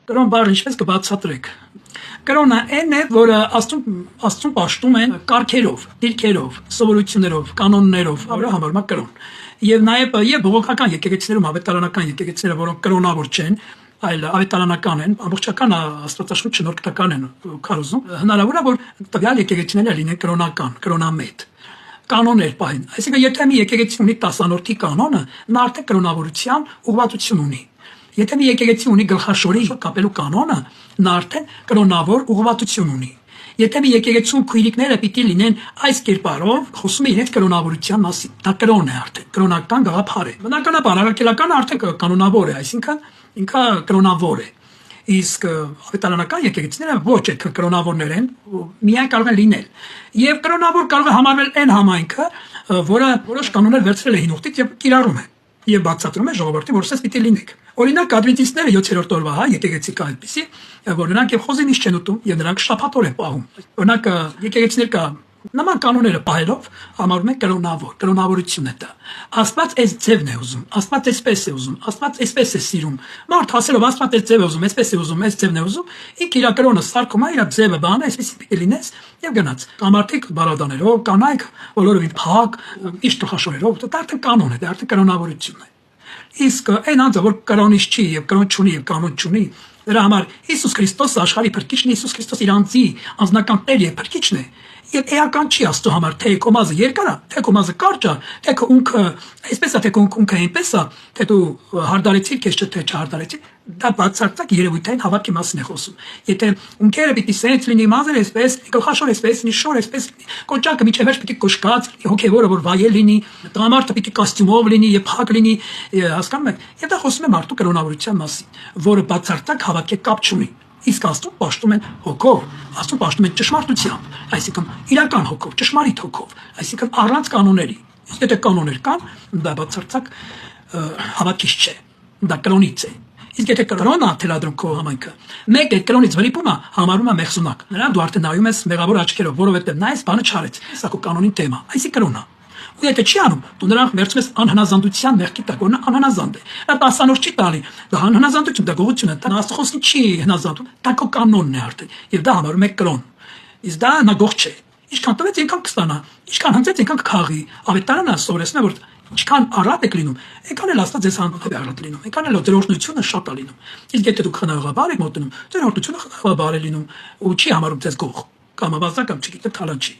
Կրոն բառը ինչպես կբացատրեք։ Կրոնը այն է, որը աստծուն պաշտում են կարգերով, դիրքերով, սովորություններով, կանոններով, որը համարվում է կրոն։ Եվ նաև եւ բողոքական եկեղեցիներում ավետարանական եկեղեցիները, որոնք կրոնավոր չեն, այլ ավետարանական են, ամբողջական աստվածաշունչ շնորհքական են քարոզում, հնարավոր է որ տվյալ եկեղեցիները լինեն կրոնական, կրոնամետ կանոններ պահին։ Այսինքն եթե մի եկեղեցի ունի 10-անորդի կանոնը, նա արդեն կրոնավորության ուղղվածություն ունի։ Եթե մի եկեղեցի ունի գլխաշորի կապելու կանոնը, նա արդեն կրոնավոր ուղղվածություն ունի։ Եթե մի եկեղեցում քույրիկները պիտի լինեն այս կերպարով, խոսում է իրենց կրոնավորության մասին։ Դա կրոն է արդեն, կրոնական գաղափար է։ Բնականաբար առաքելականը արդեն կանոնավոր է, այսինքն ինքը կրոնավոր է։ Իսկ ավետարանական եկեղեցիները ոչ այդքան կրոնավորներ են, միայն կարող են լինել։ Եվ կրոնավոր կարող է համարվել այն համայնքը, որը որոշ կանոններ վերցրել է հին ուխտից եւ կիրառում է եւ բացատրում է ժողովրդին, որ սենց պիտի լինեք։ Օրինակ ադվենտիստները 7-րդ օրվա եկեղեցի կա այդպիսի, որ նրանք եւ խոզինից չեն ուտում եւ նրանք շաբաթօր են պահում։ Օրինակ եկեղեցիներ կա նման կանոնները պահելով համարվում է կրոնավոր, կրոնավորություն է դա։ Աստված այս ձևն է ուզում, Աստված այսպես է ուզում, Աստված այսպես է սիրում։ Մարդ հասելով Աստված այս ձև է ուզում, այսպես է ուզում, այս ձևն է ուզում, ինքը իր կրոնը սարքում է, իր ձևը բանը, այսպես պիտի լինես եւ գնաց։ Կամարտիկ բարադաներով, կանայք բոլորովին փակ, իշտ գլխաշորերով, դա արդեն կանոն է, դա արդեն կրոնավորություն է։ Իսկ այն անձը, որ կրոնից չի եւ կրոն չունի եւ կանոն չունի, դրա համար Հիսուս Քրիստոսը աշխարհի փրկիչն է, Հիսուս Քրիստոս իր անձի անձնական տեր եւ փրկիչն է։ Եվ էական չի Աստծո համար, թե քո մազը երկար է, թե քո մազը կարճ է, թե քո ունքը այսպես է, թե քո ունքը այնպես է, թե դու հարդարեցիր, քեզ չէ թե չհարդարեցիր, դա բացարձակ երևույթային հավատքի մասին է խոսում։ Եթե ունքերը պիտի սենց լինի, մազերը այսպես, գլխաշորը այսպես, նիշորը այսպես, կոճակը միջև վերջ պիտի կոշկած, հոգևորը որ վայել լինի, տղամարդը պիտի կոստյումով լինի եւ փակ լինի, հասկանում եք։ Եվ դա խոսում է մարդու կրոնավորության մասին, որը բացարձակ հավատքի կապ չունի։ Իսկ Աստծուն պաշտում են հոգով, Աստծուն պաշտում են ճշմարտությամբ, այսինքն իրական հոգով, ճշմարիտ հոգով, այսինքն առանց կանոնների։ Իսկ եթե կանոններ կան, դա բացարձակ հավատքից չէ, դա կրոնից է։ Իսկ եթե կրոնը թելադրում քո համայնքը, մեկ այդ կրոնից վրիպումը համարում է մեղսունակ։ Նրան դու արդեն նայում ես մեղավոր աչքերով, որովհետև նա այս բանը չարեց։ Սա քո կանոնի թեմա, այսի կրոնը։ Ու եթե չի անում, դու նրան վերցնում ես անհնազանդության մեղքի տակ, որ նա անհնազանդ է։ Նա 10-անորդ չի տալի, դա անհնազանդություն, դա գողություն է, դա Աստծո չի հնազանդում, դա քո կանոնն է արդեն, եւ դա համարում է կրոն։ Իսկ դա նա գող չէ։ Ինչքան տվեց, այնքան կստանա, ինչքան հնձեց, այնքան կքաղի։ Ավետարանը սովորեցնում է, որ ինչքան առատ եք լինում, այնքան էլ Աստված ձեզ հանդեպ է առատ լինում, այնքան էլ ձեր օրհնությունը շատ է լինում։ Իսկ եթե դուք խնայողաբար եք մոտենում, ձեր օրհնությունը խնայողաբար է լինում ու չի համարում ձեզ գող կամ ավազակ կամ չգիտեմ թալանչի։